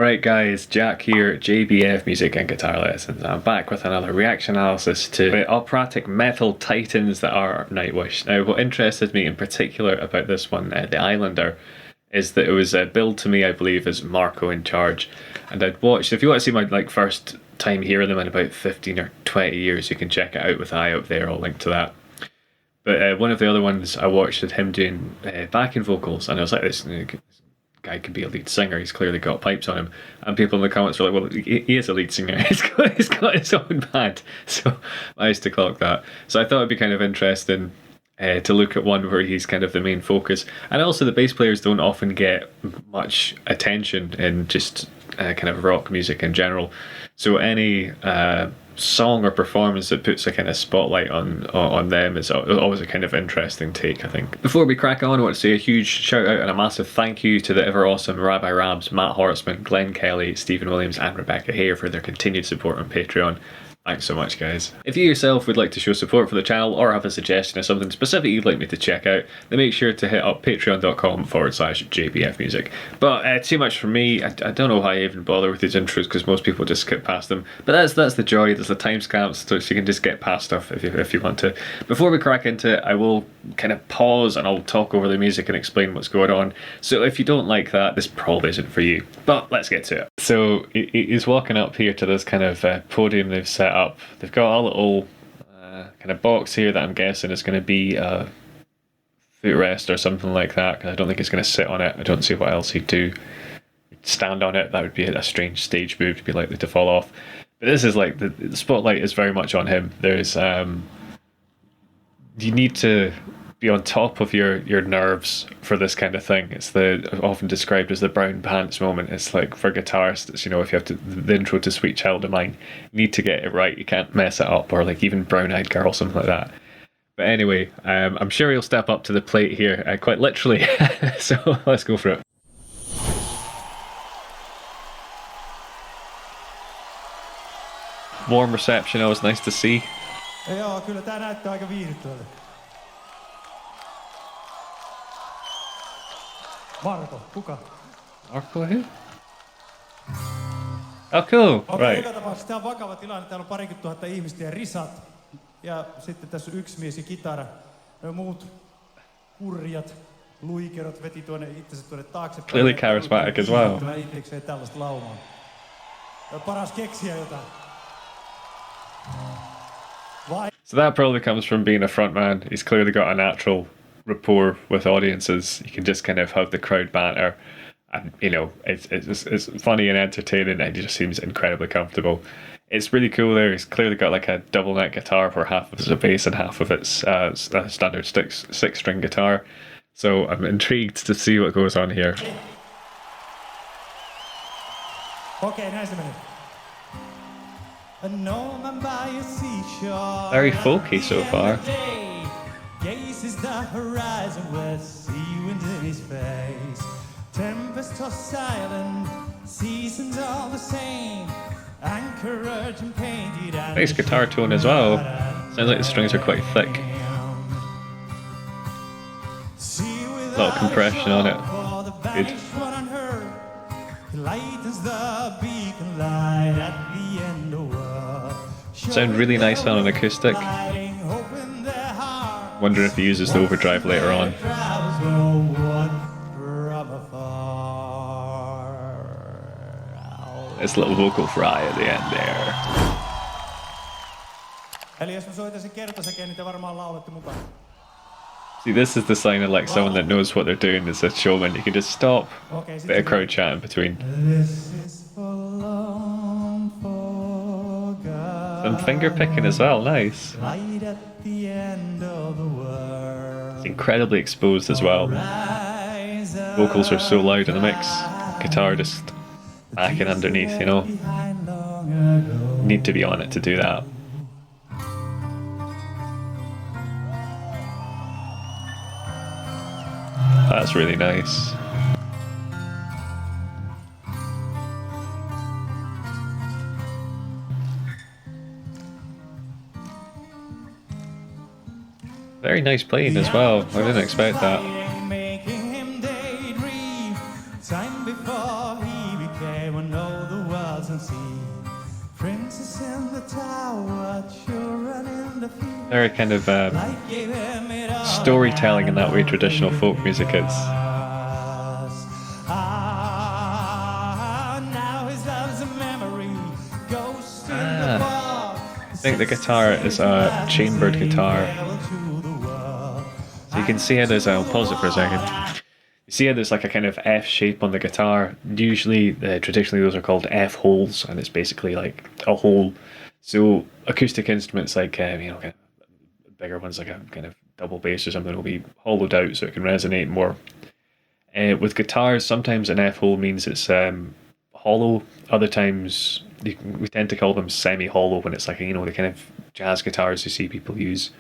Alright guys, Jack here, JBF Music and Guitar Lessons. I'm back with another reaction analysis to the operatic metal titans that are Nightwish. Now what interested me in particular about this one, the Islander, is that it was billed to me, I believe, as Marco in charge. And I'd watched, if you want to see my first time hearing them in about 15 or 20 years, you can check it out with the eye up there, I'll link to that. But one of the other ones I watched had him doing backing vocals, and I was like, this guy could be a lead singer, he's clearly got pipes on him. And people in the comments were like, well, he is a lead singer, he's got his own band. So I used to clock that. So I thought it'd be kind of interesting to look at one where he's kind of the main focus. And also the bass players don't often get much attention in just kind of rock music in general. So any song or performance that puts a kind of spotlight on them is always a kind of interesting take, I think. Before we crack on, I want to say a huge shout out and a massive thank you to the ever awesome Rabbi Rabs, Matt Horstman, Glenn Kelly, Stephen Williams and Rebecca Hare for their continued support on Patreon. Thanks so much, guys. If you yourself would like to show support for the channel or have a suggestion of something specific you'd like me to check out, then make sure to hit up patreon.com/JBFmusic. But too much from me. I don't know why I even bother with these intros because most people just skip past them. But that's the joy. There's the timestamps, so you can just get past stuff if you want to. Before we crack into it, I will kind of pause and I'll talk over the music and explain what's going on. So if you don't like that, this probably isn't for you. But let's get to it. So he's walking up here to this kind of podium they've set up. They've got a little kind of box here that I'm guessing is going to be a footrest or something like that, because I don't think it's going to sit on it. I don't see what else he'd do. Stand on it, that would be a strange stage move to be likely to fall off. But this is like, the spotlight is very much on him. There's you need to be on top of your nerves for this kind of thing. It's often described as the brown pants moment. It's like for guitarists, you know, if you have to, the intro to Sweet Child of Mine, you need to get it right. You can't mess it up, or like even Brown Eyed Girl, something like that. But anyway, I'm sure he'll step up to the plate here, quite literally. So let's go for it. Warm reception, always nice to see. Joo, kyllä tää näyttää aika viihdyttävältä. Marko, kuka? Marko who? Oh cool, Okei, right. joka tapauksessa tää on vakava tilanne. Täällä on 20 000 ihmistä ja risat. Ja sitten tässä on yksi mies ja kitara. No muut kurjat, luikerot veti itsensä tuonne taaksepäin. Clearly charismatic as well. Mä itsekseen tällaista laumaa. Paras keksiä jotain. So that probably comes from being a frontman. He's clearly got a natural rapport with audiences. You can just kind of have the crowd banter, and you know it's funny and entertaining, and he just seems incredibly comfortable. It's really cool there. He's clearly got like a double neck guitar where half of it's a bass and half of it's standard six string guitar. So I'm intrigued to see what goes on here. Okay, näin se menee. Very folky so far. Gazes the horizon with sea wind in his face. Tempest tossed silent, seasons all the same. Anchorage and painted and Nice guitar tone as well. Sounds like the strings are quite thick. A lot of compression on it. Good. Lightens the beacon light at the end of Sound really nice on an acoustic. Wondering if he uses the overdrive later on. This little vocal fry at the end there. See, this is the sign of like someone that knows what they're doing as a showman. You can just stop, bit of crowd chat in between. Some finger picking as well, nice. It's incredibly exposed as well. Vocals are so loud in the mix. Guitar just backing underneath, you know. Need to be on it to do that. That's really nice. Very nice playing as well. I didn't expect that. know the world's unsea. Princess in the tower, children in the field. Very kind of storytelling in that way traditional folk music is. Now his love's a memory, ghost in the fog. I think the guitar is a chambered guitar. So you can see how there's, I'll pause it for a second. You see how there's like a kind of F shape on the guitar. Usually, traditionally those are called F holes, and it's basically like a hole. So acoustic instruments like, you know, kind of bigger ones like a kind of double bass or something will be hollowed out so it can resonate more. With guitars, sometimes an F hole means it's hollow. Other times, we tend to call them semi-hollow when it's like, you know, the kind of jazz guitars you see people use.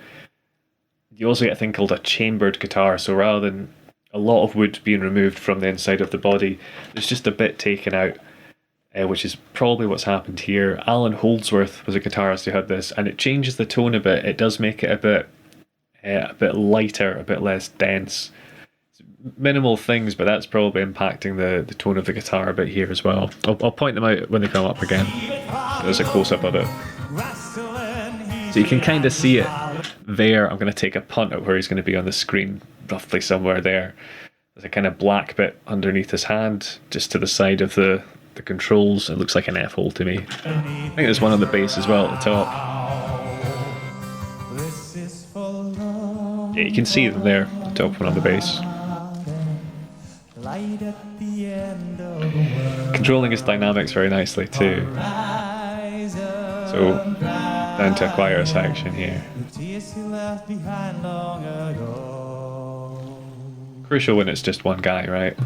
You also get a thing called a chambered guitar. So rather than a lot of wood being removed from the inside of the body, there's just a bit taken out, which is probably what's happened here. Alan Holdsworth was a guitarist who had this, and it changes the tone a bit. It does make it a bit lighter, a bit less dense. Minimal things, but that's probably impacting the tone of the guitar a bit here as well. I'll point them out when they come up again. There's a close-up of it. So you can kind of see it there. I'm going to take a punt at where he's going to be on the screen, roughly somewhere there. There's a kind of black bit underneath his hand, just to the side of the controls. It looks like an F hole to me. I think there's one on the bass as well at the top. Yeah, you can see them there, the top one on the bass. Controlling his dynamics very nicely too. So, down to a quieter section here. Crucial when it's just one guy, right?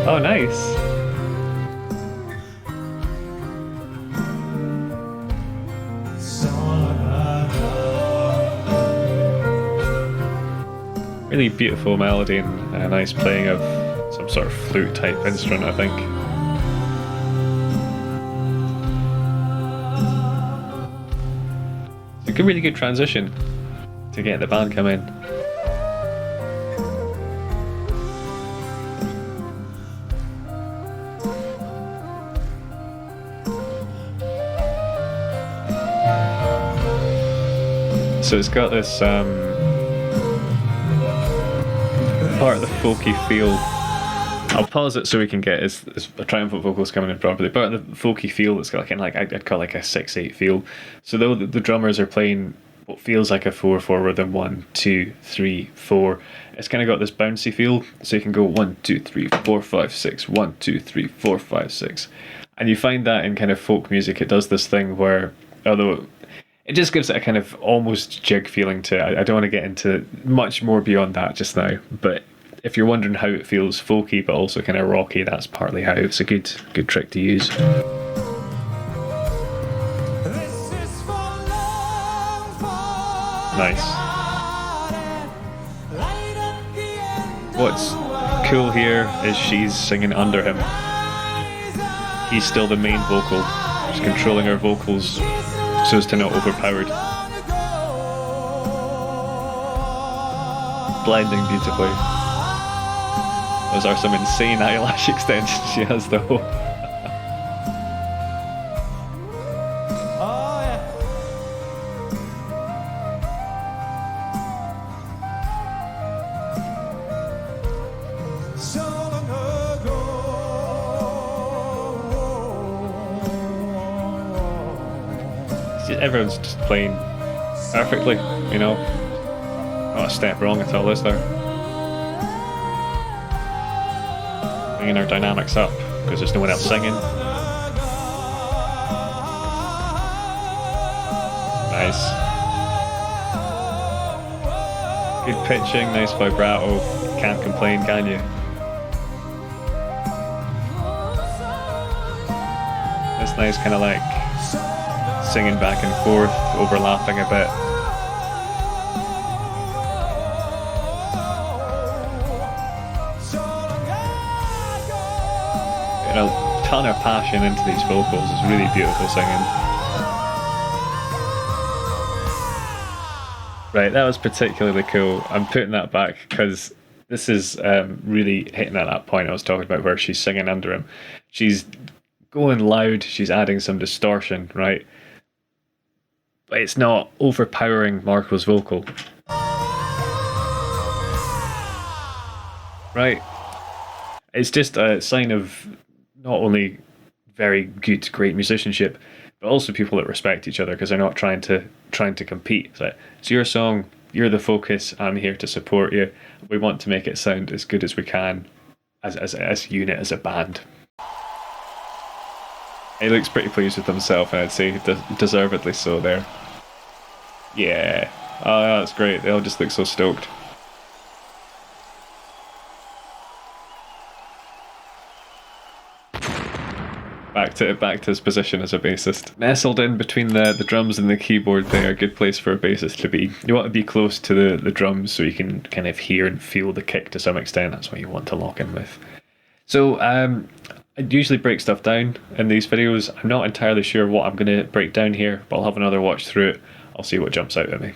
Oh, nice! Really beautiful melody and a nice playing of some sort of flute type instrument, I think. It's a really good transition to get the band come in. So it's got this part of the folky feel. I'll pause it so we can get his triumphant vocals coming in properly. Part of the folky feel, it's got kind of like, I'd call it like a 6/8 feel. So though the drummers are playing what feels like a 4/4 rhythm, 1, 2, 3, 4. It's kind of got this bouncy feel. So you can go 1, 2, 3, 4, 5, 6, 1, 2, 3, 4, 5, 6. And you find that in kind of folk music, it does this thing where, although it just gives it a kind of almost jig feeling to it. I don't want to get into much more beyond that just now, but if you're wondering how it feels folky but also kind of rocky, that's partly how. It's a good trick to use. Nice. What's cool here is she's singing under him. He's still the main vocal. She's controlling her vocals so as to not overpowered. Blending beautifully. Those are some insane eyelash extensions she has though. Everyone's just playing perfectly, you know. Not a step wrong at all, is there? Bringing our dynamics up because there's no one else singing. Nice. Good pitching, nice vibrato. Can't complain, can you? It's nice, kind of like singing back and forth, overlapping a bit. You know, a ton of passion into these vocals. It's really beautiful singing. Right, that was particularly cool. I'm putting that back because This is really hitting at that point I was talking about where she's singing under him. She's going loud, she's adding some distortion, right? But it's not overpowering Marco's vocal. Right? It's just a sign of not only very good, great musicianship, but also people that respect each other because they're not trying to compete. It's like, it's your song, you're the focus, I'm here to support you. We want to make it sound as good as we can as a unit, as a band. He looks pretty pleased with himself, and I'd say deservedly so there. Yeah. Oh, that's great. They all just look so stoked. Back to his position as a bassist. Nestled in between the drums and the keyboard there, a good place for a bassist to be. You want to be close to the drums so you can kind of hear and feel the kick to some extent. That's what you want to lock in with. So I usually break stuff down in these videos. I'm not entirely sure what I'm going to break down here, but I'll have another watch through it. I'll see what jumps out at me.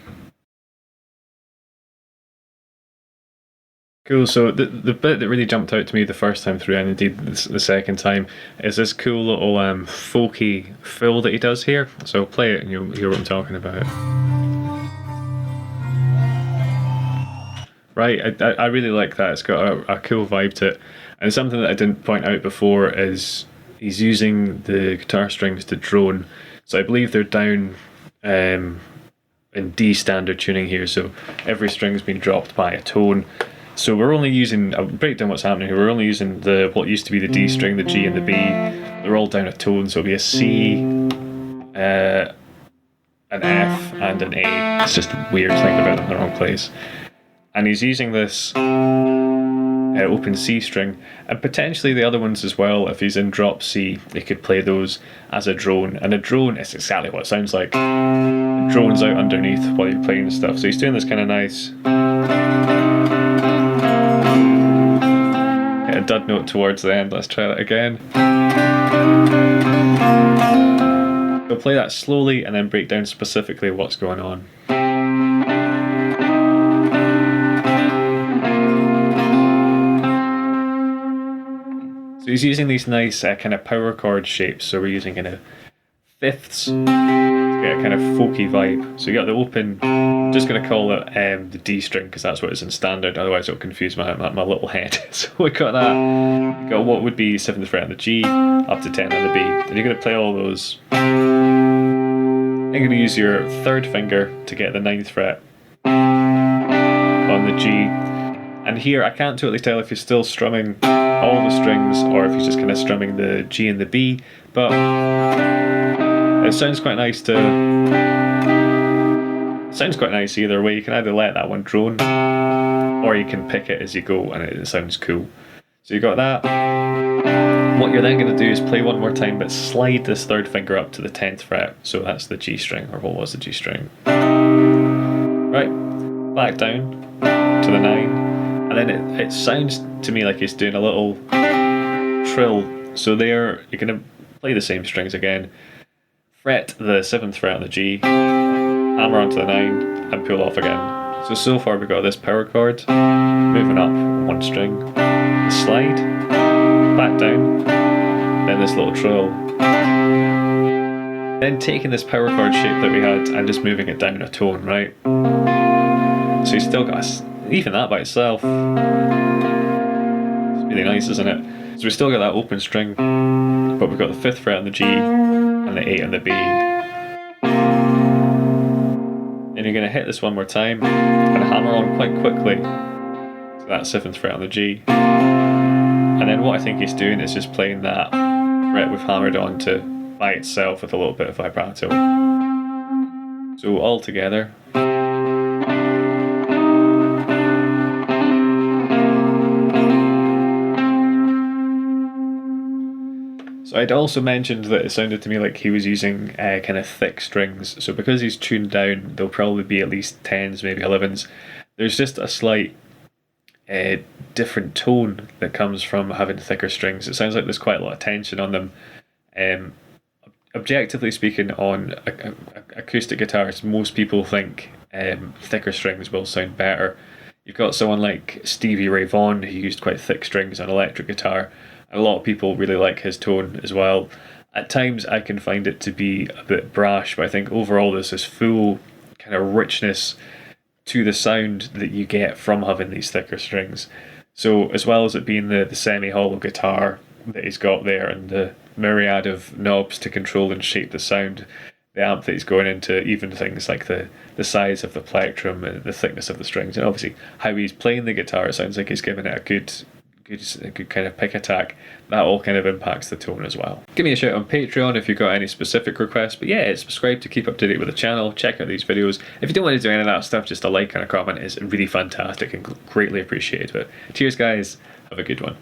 Cool, so the bit that really jumped out to me the first time through, and indeed the second time, is this cool little folky fill that he does here. So I'll play it and you'll hear what I'm talking about. Right, I really like that. It's got a cool vibe to it. And something that I didn't point out before is he's using the guitar strings to drone. So I believe they're down in D standard tuning here, so every string's been dropped by a tone. So we're only using, I'll break down what's happening here, we're only using what used to be the D string, the G and the B. They're all down a tone, so it'll be a C, an F and an A. It's just weird thinking about them in the wrong place. And he's using this open C string, and potentially the other ones as well. If he's in drop C, he could play those as a drone, and a drone is exactly what it sounds like. It drones out underneath while you're playing stuff. So he's doing this kind of nice a dud note towards the end. Let's try that again. We'll play that slowly and then break down specifically what's going on. So he's using these nice kind of power chord shapes. So we're using kind of fifths to get a kind of folky vibe. So you got the open, I'm just going to call it the D string because that's what it's in standard, otherwise it'll confuse my little head. So we got that, we got what would be 7th fret on the G, up to 10 on the B. And you're going to play all those. You're going to use your 3rd finger to get the 9th fret on the G. And here I can't totally tell if you're still strumming all the strings or if you're just kind of strumming the G and the B, but it sounds quite nice either way. You can either let that one drone or you can pick it as you go and it sounds cool. So you got that. What you're then going to do is play one more time but slide this 3rd finger up to the 10th fret. So that's the G string, or what was the G string? Right, back down to the 9. And then it sounds to me like he's doing a little trill. So there, you're going to play the same strings again. Fret the 7th fret on the G, hammer onto the 9, and pull off again. So far we've got this power chord, moving up one string, the slide, back down, then this little trill. Then taking this power chord shape that we had and just moving it down a tone, right? So you've still got even that by itself. It's really nice, isn't it? So we've still got that open string, but we've got the 5th fret on the G and the 8 on the B. And you're going to hit this one more time and hammer on quite quickly to that 7th fret on the G. And then what I think he's doing is just playing that fret we've hammered onto by itself with a little bit of vibrato. So all together. So I'd also mentioned that it sounded to me like he was using kind of thick strings. So because he's tuned down, there'll probably be at least 10s, maybe 11s. There's just a slight different tone that comes from having thicker strings. It sounds like there's quite a lot of tension on them. Objectively speaking, on acoustic guitars, most people think thicker strings will sound better. You've got someone like Stevie Ray Vaughan, who used quite thick strings on electric guitar, and a lot of people really like his tone as well. At times I can find it to be a bit brash, but I think overall there's this full kind of richness to the sound that you get from having these thicker strings. So as well as it being the semi-hollow guitar that he's got there and the myriad of knobs to control and shape the sound, the amp that he's going into, even things like the size of the plectrum and the thickness of the strings, and obviously how he's playing the guitar, it sounds like he's giving it a good kind of pick attack. That all kind of impacts the tone as well. Give me a shout on Patreon if you've got any specific requests, but yeah, subscribe to keep up to date with the channel, check out these videos. If you don't want to do any of that stuff, just a like and a comment is really fantastic and greatly appreciated. But cheers guys, have a good one.